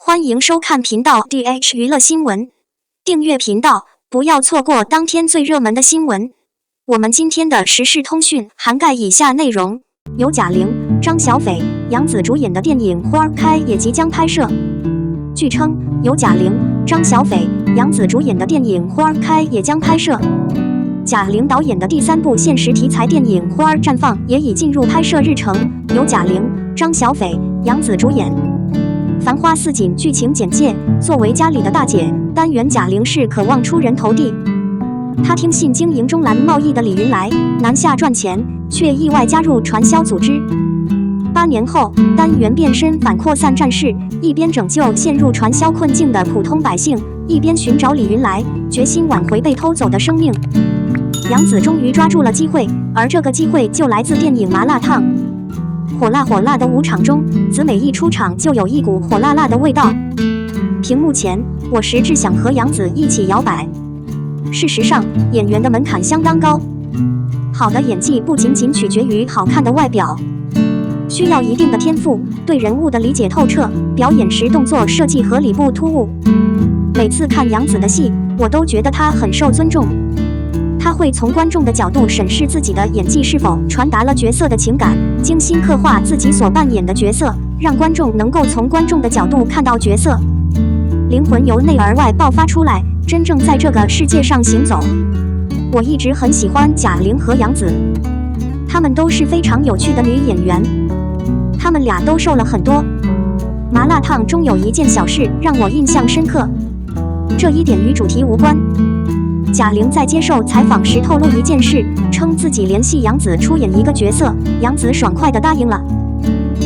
欢迎收看频道 DH 娱乐新闻，订阅频道，不要错过当天最热门的新闻。我们今天的时事通讯涵盖以下内容：由贾玲、张小斐、杨紫主演的电影《花儿开》也即将拍摄。据称，由贾玲、张小斐、杨紫主演的电影《花儿开》也将拍摄。贾玲导演的第3部现实题材电影《花儿绽放》也已进入拍摄日程，由贾玲、张小斐、杨紫主演。繁花似锦剧情简介：作为家里的大姐，单元贾玲是渴望出人头地。她听信经营中蓝贸易的李云来南下赚钱，却意外加入传销组织。8年后，单元变身反扩散战士，一边拯救陷入传销困境的普通百姓，一边寻找李云来，决心挽回被偷走的生命。杨紫终于抓住了机会，而这个机会就来自电影《麻辣烫》。火辣火辣的舞场中，子美一出场就有一股火辣辣的味道。屏幕前，我实质想和杨紫一起摇摆。事实上，演员的门槛相当高。好的演技不仅仅取决于好看的外表，需要一定的天赋，对人物的理解透彻，表演时动作设计合理不突兀。每次看杨紫的戏，我都觉得她很受尊重。他会从观众的角度审视自己的演技是否传达了角色的情感，精心刻画自己所扮演的角色，让观众能够从观众的角度看到角色，灵魂由内而外爆发出来，真正在这个世界上行走。我一直很喜欢贾玲和杨紫，她们都是非常有趣的女演员，她们俩都瘦了很多。麻辣烫中有一件小事让我印象深刻，这一点与主题无关。贾玲在接受采访时透露一件事，称自己联系杨紫出演一个角色，杨紫爽快地答应了。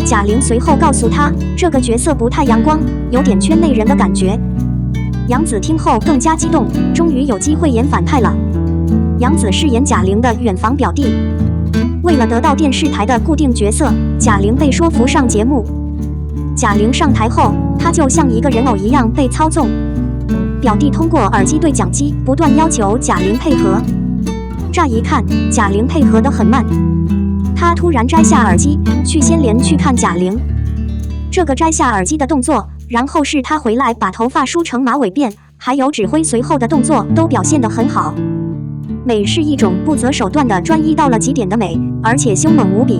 贾玲随后告诉她，这个角色不太阳光，有点圈内人的感觉。杨紫听后更加激动，终于有机会演反派了。杨紫饰演贾玲的远房表弟，为了得到电视台的固定角色，贾玲被说服上节目。贾玲上台后，她就像一个人偶一样被操纵。表弟通过耳机对讲机不断要求贾玲配合，乍一看贾玲配合得很慢，他突然摘下耳机去掀帘去看贾玲，这个摘下耳机的动作，然后是他回来把头发梳成马尾辫，还有指挥随后的动作都表现得很好。美是一种不择手段的专一到了极点的美，而且凶猛无比，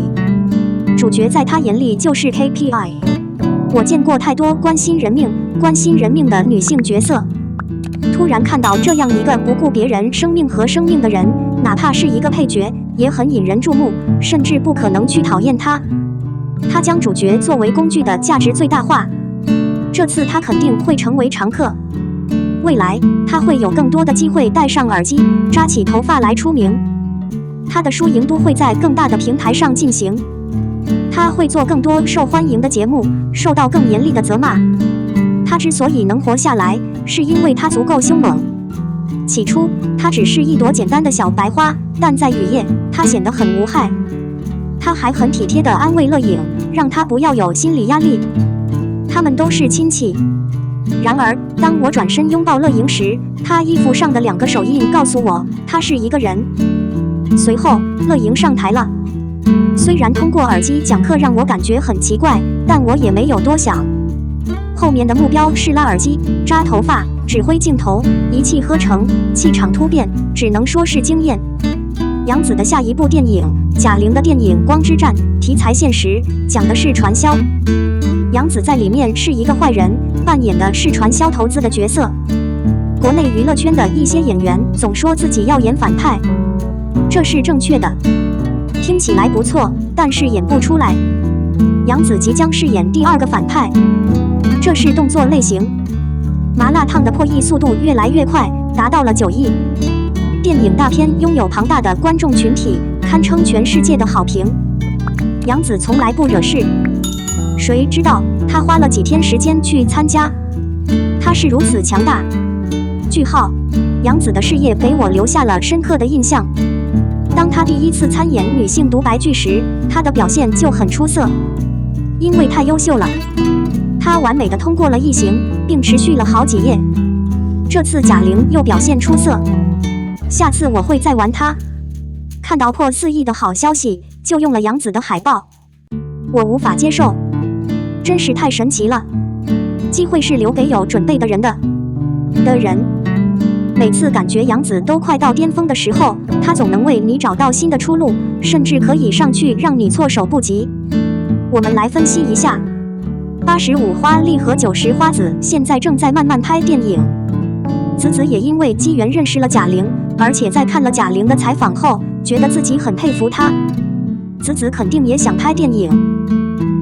主角在他眼里就是 KPI。 我见过太多关心人命的女性角色，突然看到这样一个不顾别人生命和生命的人，哪怕是一个配角，也很引人注目，甚至不可能去讨厌他。他将主角作为工具的价值最大化，这次他肯定会成为常客。未来他会有更多的机会戴上耳机，扎起头发来出名。他的输赢都会在更大的平台上进行，他会做更多受欢迎的节目，受到更严厉的责骂。他之所以能活下来，是因为他足够凶猛。起初，他只是一朵简单的小白花，但在雨夜，他显得很无害。他还很体贴地安慰乐影，让他不要有心理压力。他们都是亲戚。然而，当我转身拥抱乐影时，他衣服上的2个手印告诉我，他是一个人。随后，乐影上台了。虽然通过耳机讲课让我感觉很奇怪，但我也没有多想。后面的目标是拉耳机、扎头发、指挥镜头，一气呵成，气场突变，只能说是惊艳。杨紫的下一部电影，贾玲的电影《光之战》，题材现实，讲的是传销。杨紫在里面是一个坏人，扮演的是传销投资的角色。国内娱乐圈的一些演员总说自己要演反派，这是正确的。听起来不错，但是演不出来。杨紫即将饰演第2个反派，这是动作类型。麻辣烫的破亿速度越来越快，达到了9亿。电影大片拥有庞大的观众群体，堪称全世界的好评。杨紫从来不惹事，谁知道她花了几天时间去参加，她是如此强大。句号，杨紫的事业给我留下了深刻的印象。当她第1次参演女性独白剧时，她的表现就很出色，因为太优秀了。她完美地通过了异形，并持续了好几页。这次贾玲又表现出色，下次我会再玩她。看到破4亿的好消息，就用了杨紫的海报，我无法接受，真是太神奇了。机会是留给有准备的人的人。每次感觉杨紫都快到巅峰的时候，她总能为你找到新的出路，甚至可以上去让你措手不及。我们来分析一下，85花丽和90花子现在正在慢慢拍电影。子子也因为机缘认识了贾玲，而且在看了贾玲的采访后，觉得自己很佩服她。子子肯定也想拍电影。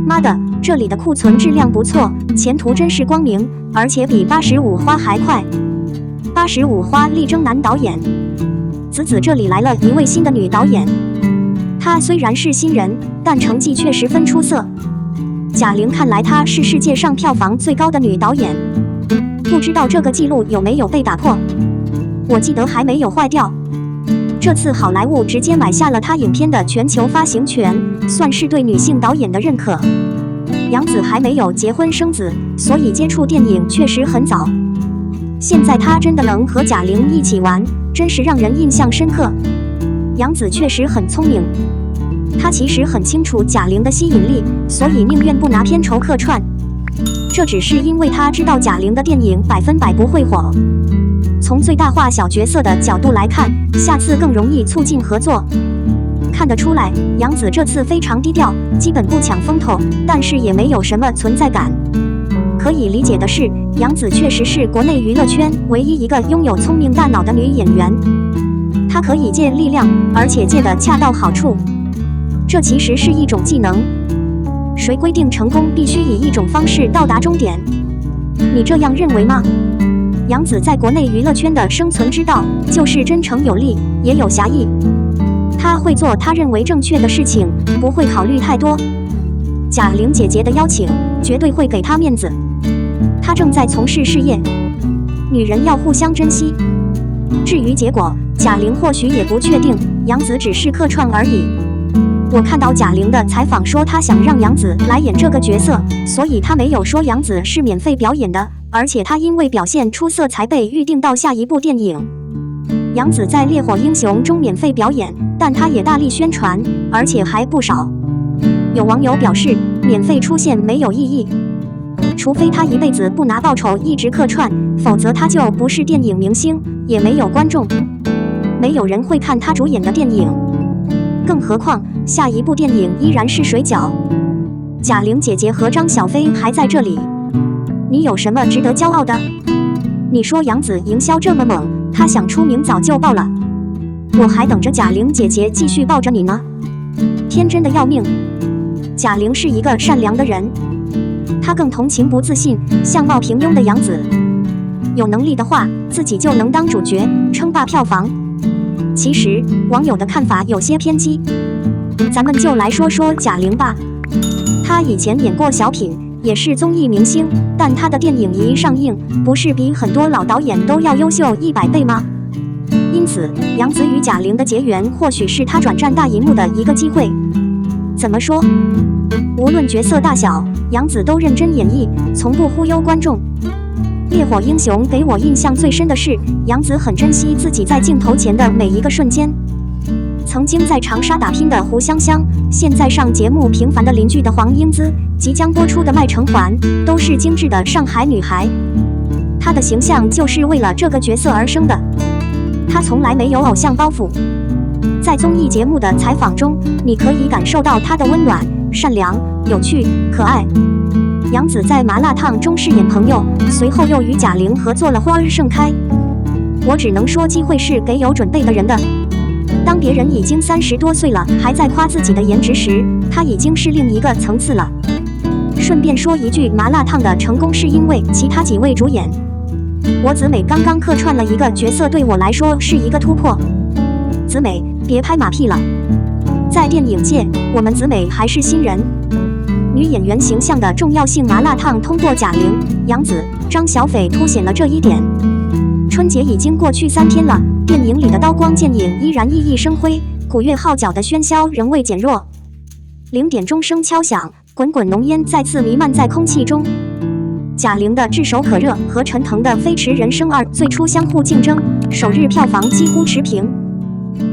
妈的，这里的库存质量不错，前途真是光明，而且比85花还快。85花力争男导演，子子这里来了一位新的女导演。她虽然是新人，但成绩却十分出色。贾玲看来她是世界上票房最高的女导演，不知道这个记录有没有被打破？我记得还没有坏掉。这次好莱坞直接买下了她影片的全球发行权，算是对女性导演的认可。杨紫还没有结婚生子，所以接触电影确实很早。现在她真的能和贾玲一起玩，真是让人印象深刻。杨紫确实很聪明，她其实很清楚贾玲的吸引力，所以宁愿不拿片酬客串。这只是因为她知道贾玲的电影100%不会火。从最大化小角色的角度来看，下次更容易促进合作。看得出来，杨紫这次非常低调，基本不抢风头，但是也没有什么存在感。可以理解的是，杨紫确实是国内娱乐圈唯一一个拥有聪明大脑的女演员。她可以借力量，而且借得恰到好处。这其实是一种技能。谁规定成功必须以一种方式到达终点？你这样认为吗？杨紫在国内娱乐圈的生存之道，就是真诚有力，也有侠义。她会做她认为正确的事情，不会考虑太多。贾玲姐姐的邀请，绝对会给她面子。她正在从事事业，女人要互相珍惜。至于结果，贾玲或许也不确定，杨紫只是客串而已。我看到贾玲的采访说，她想让杨紫来演这个角色，所以她没有说杨紫是免费表演的，而且她因为表现出色才被预定到下一部电影。杨紫在《烈火英雄》中免费表演，但她也大力宣传，而且还不少。有网友表示，免费出现没有意义，除非她一辈子不拿报酬一直客串，否则她就不是电影明星，也没有观众，没有人会看她主演的电影。更何况下一部电影依然是水饺，贾玲姐姐和张小斐还在这里，你有什么值得骄傲的？你说杨紫营销这么猛，她想出名早就爆了，我还等着贾玲姐姐继续抱着你呢，天真的要命。贾玲是一个善良的人，她更同情不自信、相貌平庸的杨紫，有能力的话，自己就能当主角，称霸票房。其实网友的看法有些偏激，咱们就来说说贾玲吧。她以前演过小品，也是综艺明星，但她的电影一上映，不是比很多老导演都要优秀100倍吗？因此，杨紫与贾玲的结缘，或许是她转战大银幕的一个机会。怎么说？无论角色大小，杨紫都认真演绎，从不忽悠观众。烈火英雄给我印象最深的是，杨紫很珍惜自己在镜头前的每一个瞬间。曾经在长沙打拼的胡香香，现在上节目平凡的邻居的黄英姿，即将播出的麦城环，都是精致的上海女孩。她的形象就是为了这个角色而生的，她从来没有偶像包袱。在综艺节目的采访中，你可以感受到她的温暖、善良、有趣、可爱。杨紫在麻辣烫中饰演朋友，随后又与贾玲合作了《花儿盛开》。我只能说，机会是给有准备的人的。当别人已经30多岁了，还在夸自己的颜值时，她已经是另一个层次了。顺便说一句，麻辣烫的成功是因为其他几位主演。我子美刚刚客串了一个角色，对我来说是一个突破。子美，别拍马屁了，在电影界，我们子美还是新人。女演员形象的重要性，麻辣烫通过贾玲、杨紫、张小斐凸显了这一点。春节已经过去3天了，电影里的刀光剑影依然熠熠生辉，古乐号角的喧嚣仍未减弱。0点钟声敲响，滚滚浓烟再次弥漫在空气中。贾玲的炙手可热和陈腾的飞驰人生2最初相互竞争，首日票房几乎持平。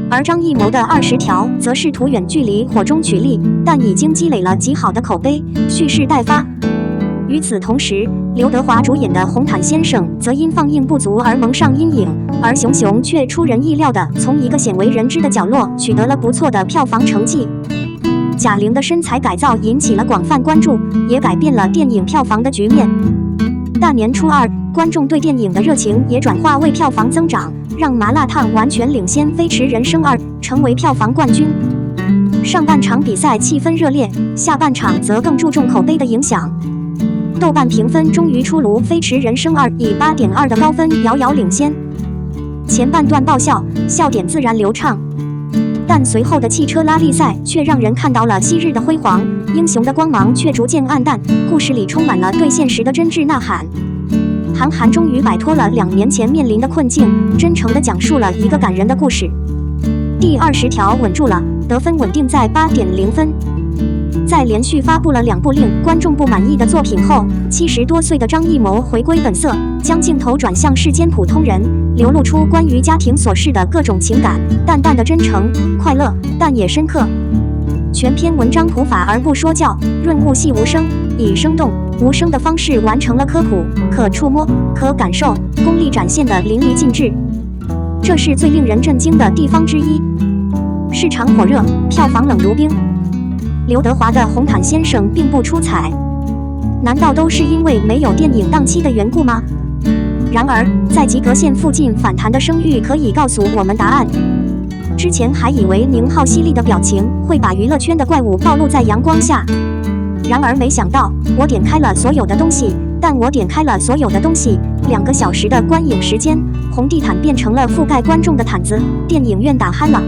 而张艺谋的20条则是图远距离火中取栗，但已经积累了极好的口碑，蓄势待发。与此同时，刘德华主演的《红毯先生》则因放映不足而蒙上阴影，而熊熊却出人意料地从一个鲜为人知的角落取得了不错的票房成绩。贾玲的身材改造引起了广泛关注，也改变了电影票房的局面。大年初二，观众对电影的热情也转化为票房增长，让《麻辣烫》完全领先《飞驰人生2》，成为票房冠军。上半场比赛气氛热烈，下半场则更注重口碑的影响。豆瓣评分终于出炉，《飞驰人生2》以 8.2 的高分遥遥领先。前半段爆笑，笑点自然流畅，但随后的汽车拉力赛却让人看到了昔日的辉煌，英雄的光芒却逐渐暗淡，故事里充满了对现实的真挚呐喊。韩寒终于摆脱了2年前面临的困境，真诚地讲述了一个感人的故事。第20条稳住了，得分稳定在 8.0 分。在连续发布了2部令观众不满意的作品后，70多岁的张艺谋回归本色，将镜头转向世间普通人，流露出关于家庭琐事的各种情感，淡淡的真诚、快乐，但也深刻。全篇文章朴法而不说教，润物细无声，以生动无声的方式完成了科普、可触摸、可感受，功力展现的淋漓尽致。这是最令人震惊的地方之一。市场火热，票房冷如冰。刘德华的《红毯先生》并不出彩，难道都是因为没有电影档期的缘故吗？然而，在及格线附近反弹的声誉可以告诉我们答案。之前还以为宁浩犀利的表情会把娱乐圈的怪物暴露在阳光下，然而没想到，我点开了所有的东西，但我点开了所有的东西，2个小时的观影时间，红地毯变成了覆盖观众的毯子，电影院打鼾了。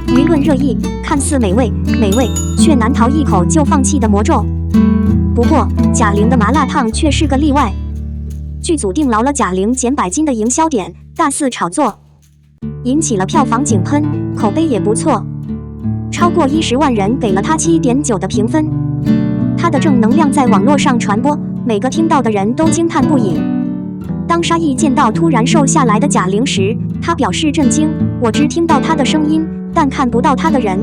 舆论热议，看似美味，却难逃一口就放弃的魔咒。不过，贾玲的麻辣烫却是个例外。剧组定牢了贾玲减100斤的营销点，大肆炒作，引起了票房井喷，口碑也不错，超过10万人给了她7.9的评分。她的正能量在网络上传播，每个听到的人都惊叹不已。当沙溢见到突然瘦下来的贾玲时，他表示震惊：“我只听到她的声音，但看不到她的人。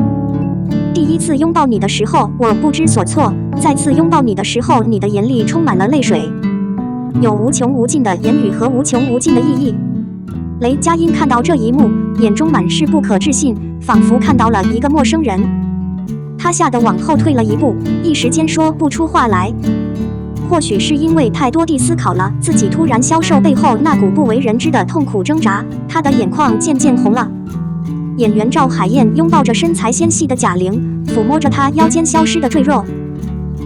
第一次拥抱你的时候，我不知所措；再次拥抱你的时候，你的眼里充满了泪水，有无穷无尽的言语和无穷无尽的意义。”雷佳音看到这一幕，眼中满是不可置信，仿佛看到了一个陌生人。他吓得往后退了一步，一时间说不出话来。或许是因为太多地思考了自己突然消瘦背后那股不为人知的痛苦挣扎，他的眼眶渐渐红了。演员赵海燕拥抱着身材纤细的贾玲，抚摸着她腰间消失的赘肉，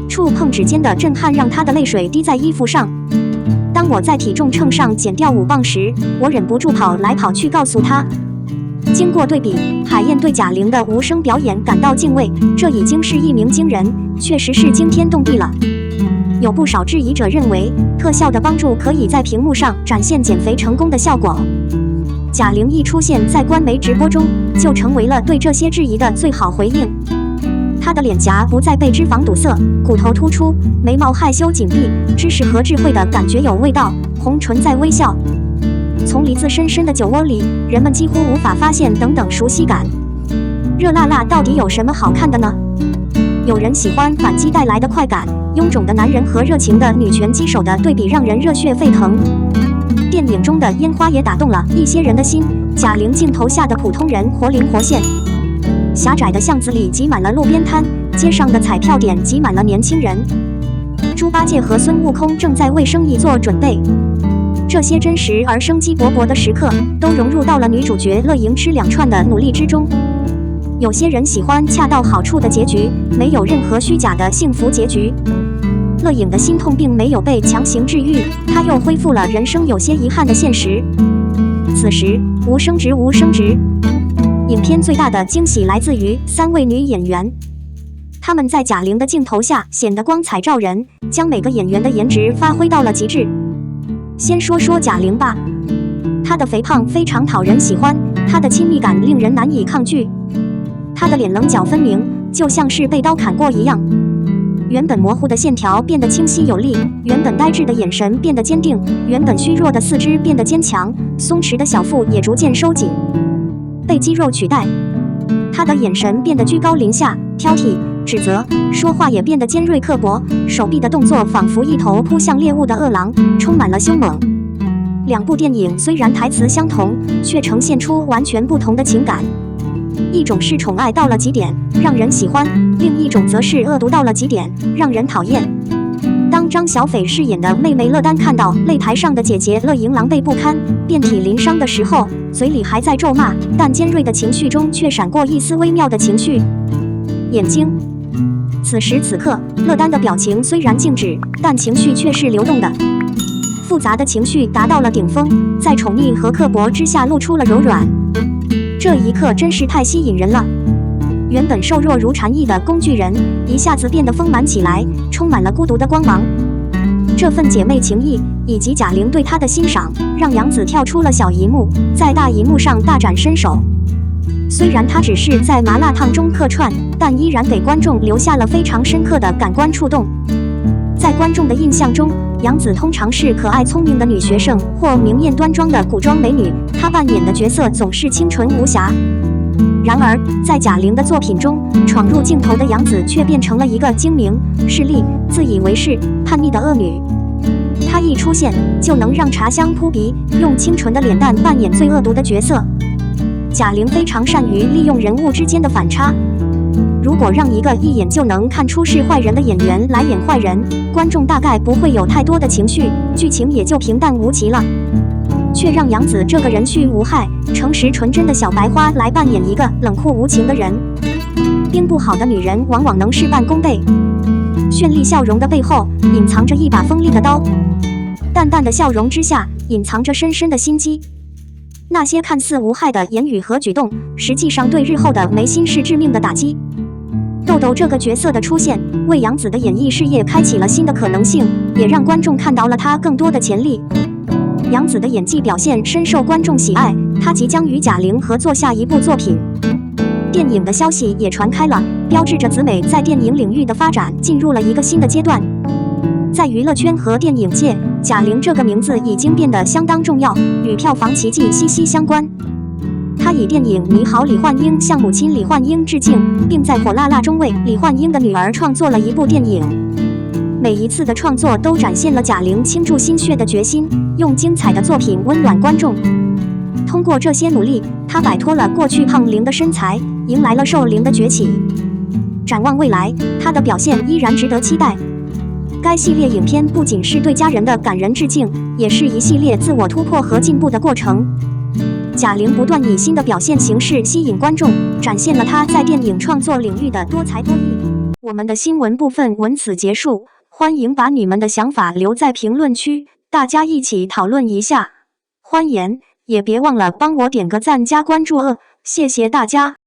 触碰指尖的震撼让她的泪水滴在衣服上。当我在体重秤上减掉5磅时，我忍不住跑来跑去告诉她。经过对比，海燕对贾玲的无声表演感到敬畏，这已经是一鸣惊人，确实是惊天动地了。有不少质疑者认为，特效的帮助可以在屏幕上展现减肥成功的效果。贾玲一出现在官媒直播中，就成为了对这些质疑的最好回应。她的脸颊不再被脂肪堵塞，骨头突出，眉毛害羞紧闭，知识和智慧的感觉有味道，红唇在微笑。从梨子深深的酒窝里，人们几乎无法发现等等熟悉感。热辣辣到底有什么好看的呢？有人喜欢反击带来的快感，臃肿的男人和热情的女拳击手的对比让人热血沸腾。电影中的烟花也打动了一些人的心，贾玲镜头下的普通人活灵活现。狭窄的巷子里挤满了路边摊，街上的彩票点挤满了年轻人。猪八戒和孙悟空正在为生意做准备。这些真实而生机勃勃的时刻，都融入到了女主角乐莹吃2串的努力之中。有些人喜欢恰到好处的结局，没有任何虚假的幸福结局。乐莹的心痛并没有被强行治愈，她又恢复了人生有些遗憾的现实。此时，无声值。影片最大的惊喜来自于3位女演员，她们在贾玲的镜头下显得光彩照人，将每个演员的颜值发挥到了极致。先说说贾玲吧，她的肥胖非常讨人喜欢，她的亲密感令人难以抗拒。她的脸棱角分明，就像是被刀砍过一样。原本模糊的线条变得清晰有力，原本呆滞的眼神变得坚定，原本虚弱的四肢变得坚强，松弛的小腹也逐渐收紧，被肌肉取代。她的眼神变得居高临下，挑剔，指责，说话也变得尖锐刻薄，手臂的动作仿佛一头扑向猎物的饿狼，充满了凶猛。两部电影虽然台词相同，却呈现出完全不同的情感。一种是宠爱到了极点，让人喜欢；另一种则是恶毒到了极点，让人讨厌。当张小斐饰演的妹妹乐丹看到擂台上的姐姐乐莹狼狈不堪、遍体鳞伤的时候，嘴里还在咒骂，但尖锐的情绪中却闪过一丝微妙的情绪。眼睛。此时此刻，乐丹的表情虽然静止，但情绪却是流动的。复杂的情绪达到了顶峰，在宠溺和刻薄之下露出了柔软。这一刻真是太吸引人了。原本瘦弱如蝉翼的工具人，一下子变得丰满起来，充满了孤独的光芒。这份姐妹情谊以及贾玲对她的欣赏，让杨紫跳出了小荧幕，在大荧幕上大展身手。虽然她只是在麻辣烫中客串，但依然给观众留下了非常深刻的感官触动。在观众的印象中，杨紫通常是可爱聪明的女学生或明艳端庄的古装美女，她扮演的角色总是清纯无瑕。然而，在贾玲的作品中，闯入镜头的杨紫却变成了一个精明、势利、自以为是、叛逆的恶女。她一出现就能让茶香扑鼻，用清纯的脸蛋扮演最恶毒的角色。贾玲非常善于利用人物之间的反差。如果让一个一眼就能看出是坏人的演员来演坏人，观众大概不会有太多的情绪，剧情也就平淡无奇了。却让杨紫这个人畜无害、诚实纯真的小白花来扮演一个冷酷无情的人。编不好的女人往往能事半功倍。绚丽笑容的背后隐藏着一把锋利的刀，淡淡的笑容之下隐藏着深深的心机。那些看似无害的言语和举动，实际上对日后的眉心是致命的打击。豆豆这个角色的出现，为杨紫的演艺事业开启了新的可能性，也让观众看到了她更多的潜力。杨紫的演技表现深受观众喜爱，她即将与贾玲合作下一部作品。电影的消息也传开了，标志着紫美在电影领域的发展进入了一个新的阶段。在娱乐圈和电影界，贾玲这个名字已经变得相当重要，与票房奇迹息息相关。她以电影《你好，李焕英》向母亲李焕英致敬，并在《火辣辣》中为李焕英的女儿创作了一部电影。每一次的创作都展现了贾玲倾注心血的决心，用精彩的作品温暖观众。通过这些努力，她摆脱了过去胖龄的身材，迎来了瘦龄的崛起。展望未来，她的表现依然值得期待。该系列影片不仅是对家人的感人致敬，也是一系列自我突破和进步的过程。贾玲不断以新的表现形式吸引观众，展现了她在电影创作领域的多才多艺。我们的新闻部分文此结束，欢迎把你们的想法留在评论区，大家一起讨论一下。欢迎，也别忘了帮我点个赞加关注谢谢大家。